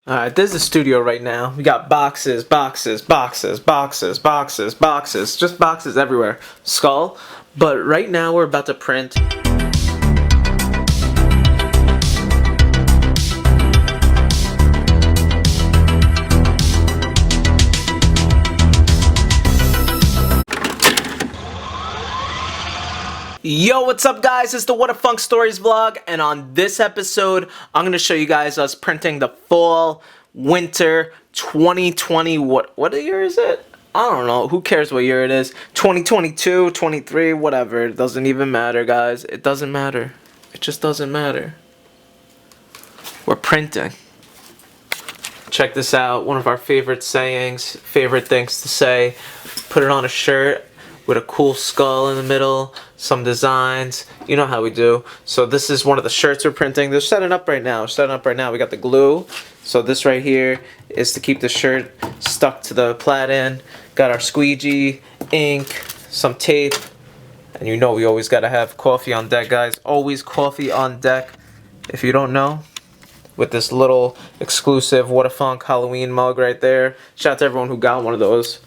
Alright, this is the studio right now. We got boxes, boxes, boxes, boxes, boxes, boxes, just boxes everywhere. Skull. But right now we're about to print. Yo, what's up guys? It's the WHADAFUNK Stories vlog, and on this episode, I'm going to show you guys us printing the fall, winter, 2020, what year is it? I don't know, who cares what year it is? 2022, 23, whatever, it doesn't even matter guys, it doesn't matter. It just doesn't matter. We're printing. Check this out, one of our favorite sayings, favorite things to say. Put it on a shirt with a cool skull in the middle, some designs, you know how we do. So this is one of the shirts we're printing. They're setting up right now, We got the glue. So this right here is to keep the shirt stuck to the platen. Got our squeegee, ink, some tape, and you know we always gotta have coffee on deck, guys. Always coffee on deck. If you don't know, with this little exclusive WHADAFUNK Halloween mug right there. Shout out to everyone who got one of those.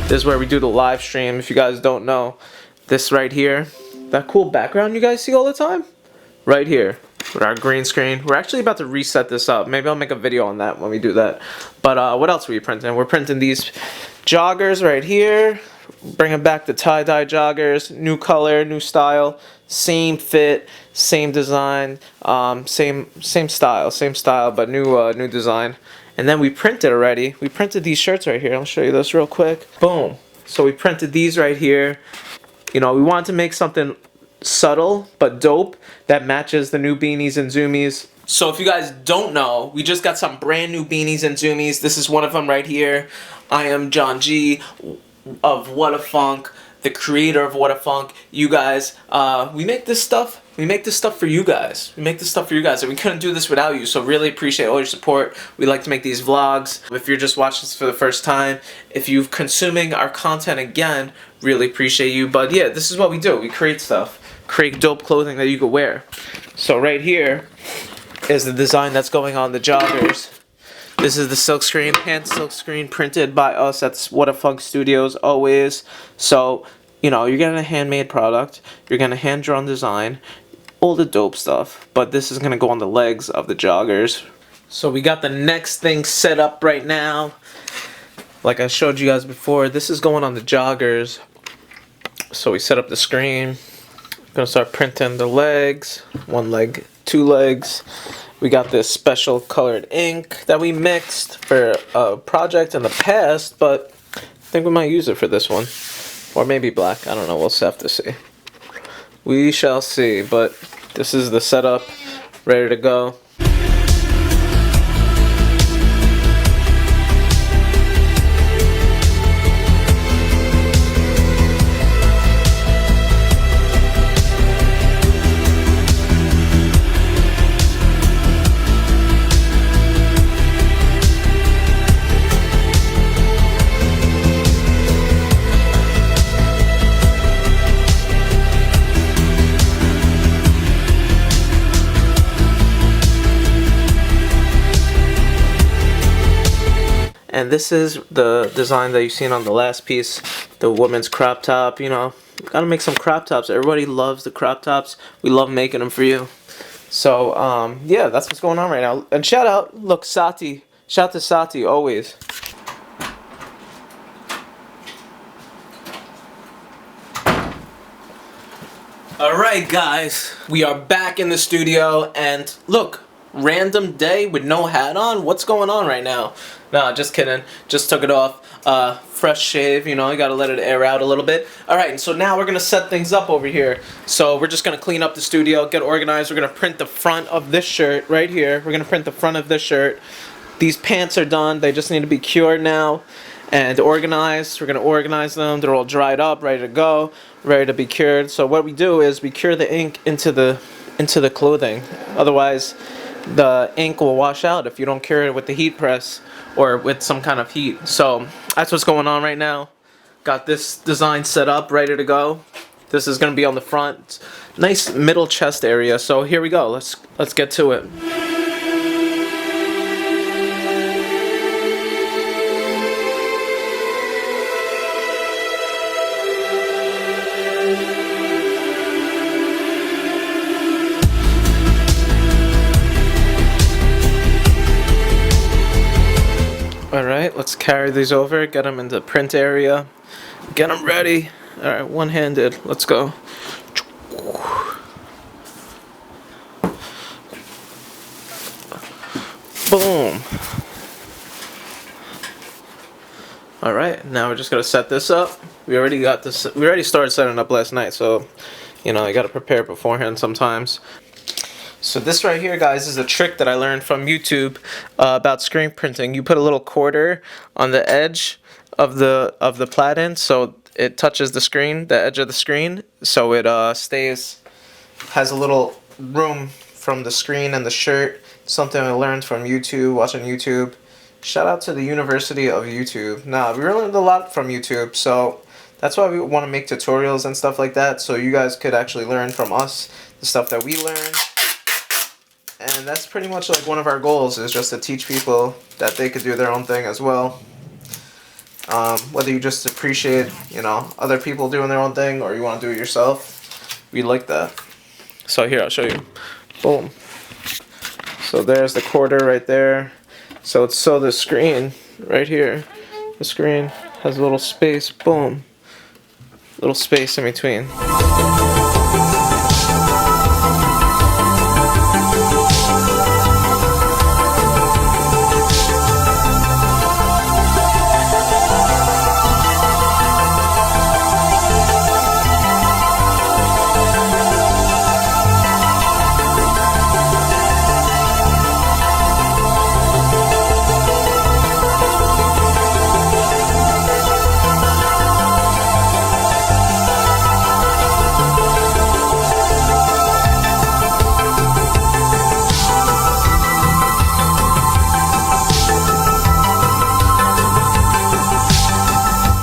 This is where we do the live stream. If you guys don't know, this right here, that cool background you guys see all the time, right here with our green screen. We're actually about to reset this up. Maybe I'll make a video on that when we do that. But what else are we printing? We're printing these joggers right here. Bringing back the tie-dye joggers, new color, new style, same fit, same design, same style, but new design. And then we printed already. We printed these shirts right here. I'll show you this real quick. Boom. So we printed these right here. You know, we wanted to make something subtle but dope that matches the new beanies and zoomies. So if you guys don't know, we just got some brand new beanies and zoomies. This is one of them right here. I am John G of WHADAFUNK, the creator of WHADAFUNK. You guys, we make this stuff. We make this stuff for you guys. We make this stuff for you guys, and we couldn't do this without you, so really appreciate all your support. We like to make these vlogs. If you're just watching this for the first time, if you're consuming our content again, really appreciate you. But yeah, this is what we do. We create stuff. Create dope clothing that you could wear. So right here is the design that's going on the joggers. This is the silkscreen, hand silkscreen printed by us at WHADAFUNK Studios always. So, you know, you're getting a handmade product, you're getting a hand-drawn design, all the dope stuff, but this is going to go on the legs of the joggers. So we got the next thing set up right now. Like I showed you guys before, this is going on the joggers. So we set up the screen. I'm going to start printing the legs, one leg, two legs. We got this special colored ink that we mixed for a project in the past, but I think we might use it for this one. Or maybe black, I don't know, we'll have to see. We shall see, but this is the setup, ready to go. And this is the design that you've seen on the last piece, the woman's crop top. You know, gotta make some crop tops. Everybody loves the crop tops. We love making them for you. So yeah, that's what's going on right now. And shout out, look, Sati. Shout to Sati always. Alright guys, we are back in the studio, and look, random day with no hat on? What's going on right now? Nah, just kidding. Just took it off. Fresh shave, you know, you gotta let it air out a little bit. Alright, so now we're gonna set things up over here. So we're just gonna clean up the studio, get organized. We're gonna print the front of this shirt right here. We're gonna print the front of this shirt. These pants are done. They just need to be cured now and organized. We're gonna organize them. They're all dried up, ready to go, ready to be cured. So what we do is we cure the ink into the clothing. Otherwise, the ink will wash out if you don't cure it with the heat press or with some kind of heat. So that's what's going on right now. Got this design set up, ready to go. This is gonna be on the front. Nice middle chest area. So here we go. Let's get to it. Alright, let's carry these over, get them in the print area, get them ready. Alright, one-handed, let's go. Boom. Alright, now we're just gonna set this up. We already started setting up last night, so you know, you gotta prepare beforehand sometimes. So this right here, guys, is a trick that I learned from YouTube about screen printing. You put a little quarter on the edge of the platen, so it touches the screen, the edge of the screen, so it has a little room from the screen and the shirt. Something I learned from YouTube, watching YouTube. Shout out to the University of YouTube. Nah, we learned a lot from YouTube, so that's why we want to make tutorials and stuff like that, so you guys could actually learn from us the stuff that we learned. And that's pretty much like one of our goals, is just to teach people that they could do their own thing as well. Whether you just appreciate, you know, other people doing their own thing, or you want to do it yourself, we like that. So here, I'll show you. Boom. So there's the quarter right there. So the screen right here, the screen has a little space. Boom. Little space in between.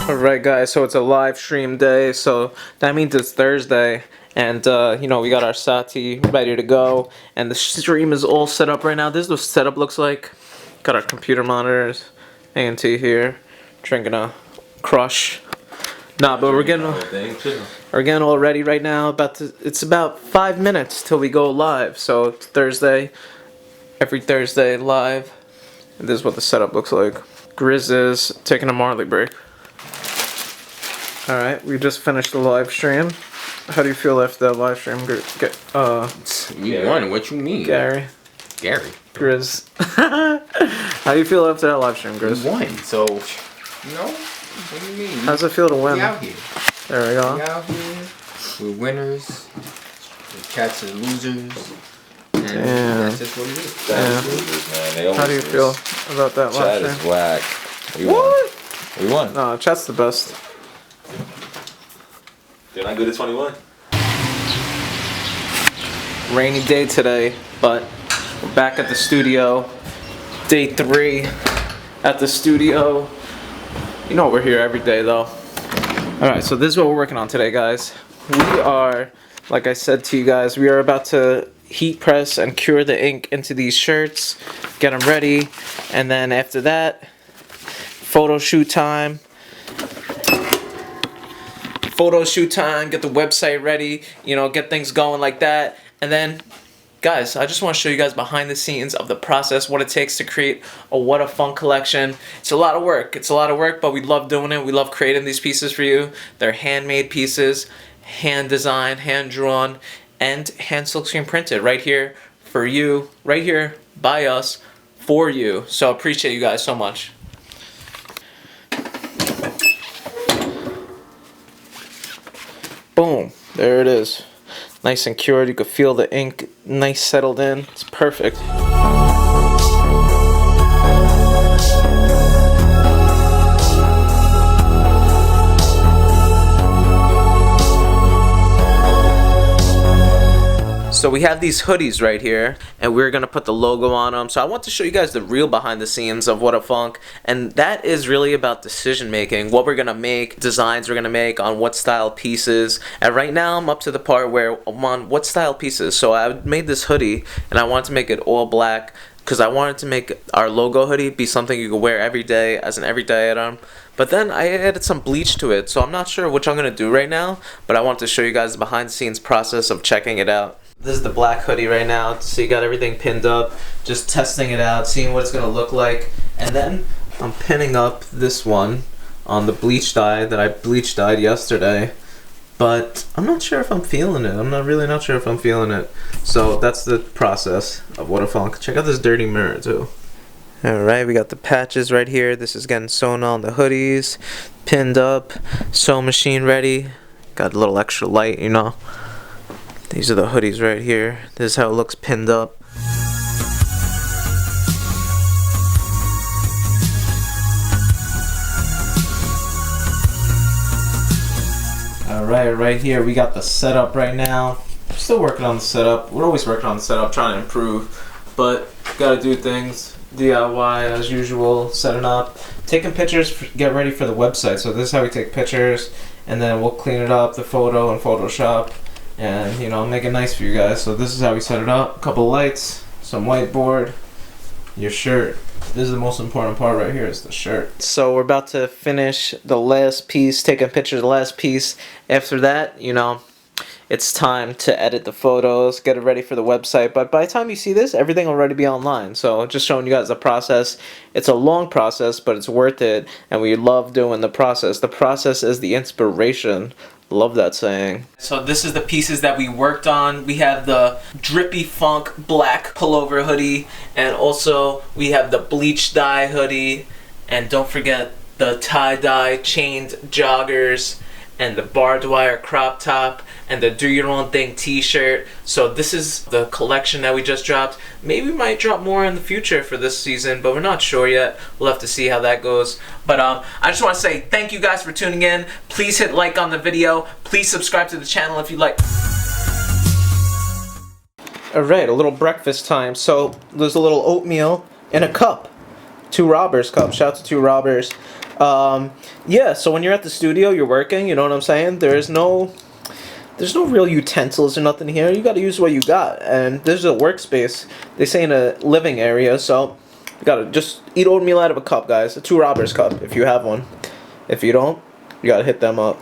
Alright guys, so it's a live stream day, so that means it's Thursday, and you know, we got our Sati ready to go, and the stream is all set up right now. This is what setup looks like. Got our computer monitors, ANT here, drinking a crush. Nah, but we're getting all ready right now. It's about 5 minutes till we go live, so it's Thursday, every Thursday live, and this is what the setup looks like. Grizz is taking a Marley break. Alright, we just finished the live stream. How do you feel after that live stream? You won, what you mean? Gary. Grizz. How do you feel after that live stream, Grizz? You won, so, you know, what do you mean? How's it feel to win? We out here. There we go. We out here. We're winners. The cats are losers. And that's just what it is. Yeah. How do you feel about that live stream? Chat is whack. We won. No, chat's the best. They're not good at 21. Rainy day today, but we're back at the studio. Day 3 at the studio. You know we're here every day though. Alright, so this is what we're working on today, guys. We are, like I said to you guys, we are about to heat press and cure the ink into these shirts, get them ready, and then after that, photo shoot time. Photo shoot time, get the website ready, you know, get things going like that. And then, guys, I just want to show you guys behind the scenes of the process, what it takes to create a What a Funk collection. It's a lot of work. It's a lot of work, but we love doing it. We love creating these pieces for you. They're handmade pieces, hand designed, hand drawn, and hand silkscreen printed right here for you, right here by us for you. So appreciate you guys so much. Boom, there it is. Nice and cured. You could feel the ink nice settled in. It's perfect. So we have these hoodies right here, and we're gonna put the logo on them. So I want to show you guys the real behind the scenes of What a Funk, and that is really about decision making, what we're gonna make, designs we're gonna make on what style pieces. And right now I'm up to the part where I'm on what style pieces. So I made this hoodie, and I wanted to make it all black because I wanted to make our logo hoodie be something you could wear every day as an everyday item. But then I added some bleach to it, so I'm not sure which I'm gonna do right now, but I want to show you guys the behind the scenes process of checking it out. This is the black hoodie right now, so you got everything pinned up, just testing it out, seeing what it's gonna look like. And then I'm pinning up this one on the bleach dye that I bleach dyed yesterday, but I'm not sure if I'm feeling it. I'm really not sure if I'm feeling it. So that's the process of What a Funk. Check out this dirty mirror too. Alright, we got the patches right here. This is getting sewn on the hoodies, pinned up, sewing machine ready. Got a little extra light, you know. These are the hoodies right here. This is how it looks pinned up. Alright, right here we got the setup right now. Still working on the setup. We're always working on the setup, trying to improve. But gotta do things DIY as usual, setting up. Taking pictures, get ready for the website. So this is how we take pictures, and then we'll clean it up, the photo in Photoshop. And, you know, make it nice for you guys. So this is how we set it up. A couple lights, some whiteboard, your shirt. This is the most important part right here, is the shirt. So we're about to finish the last piece, taking pictures of the last piece. After that, you know, it's time to edit the photos, get it ready for the website. But by the time you see this, everything will already be online. So just showing you guys the process. It's a long process, but it's worth it. And we love doing the process. The process is the inspiration. Love that saying. So this is the pieces that we worked on. We have the Drippy Funk black pullover hoodie, and also we have the bleach dye hoodie, and don't forget the tie-dye chained joggers, and the barbed wire crop top, and the do your own thing t-shirt. So this is the collection that we just dropped. Maybe we might drop more in the future for this season, but we're not sure yet. We'll have to see how that goes. But I just want to say thank you guys for tuning in. Please hit like on the video. Please subscribe to the channel if you like. Alright, a little breakfast time. So there's a little oatmeal in a cup. Two Robbers cup. Shout out to Two Robbers. Yeah, so when you're at the studio, you're working, you know what I'm saying? There's no real utensils or nothing here. You gotta use what you got. And this is a workspace. They say in a living area, so you gotta just eat oatmeal out of a cup, guys. A Two Robbers cup, if you have one. If you don't, you gotta hit them up.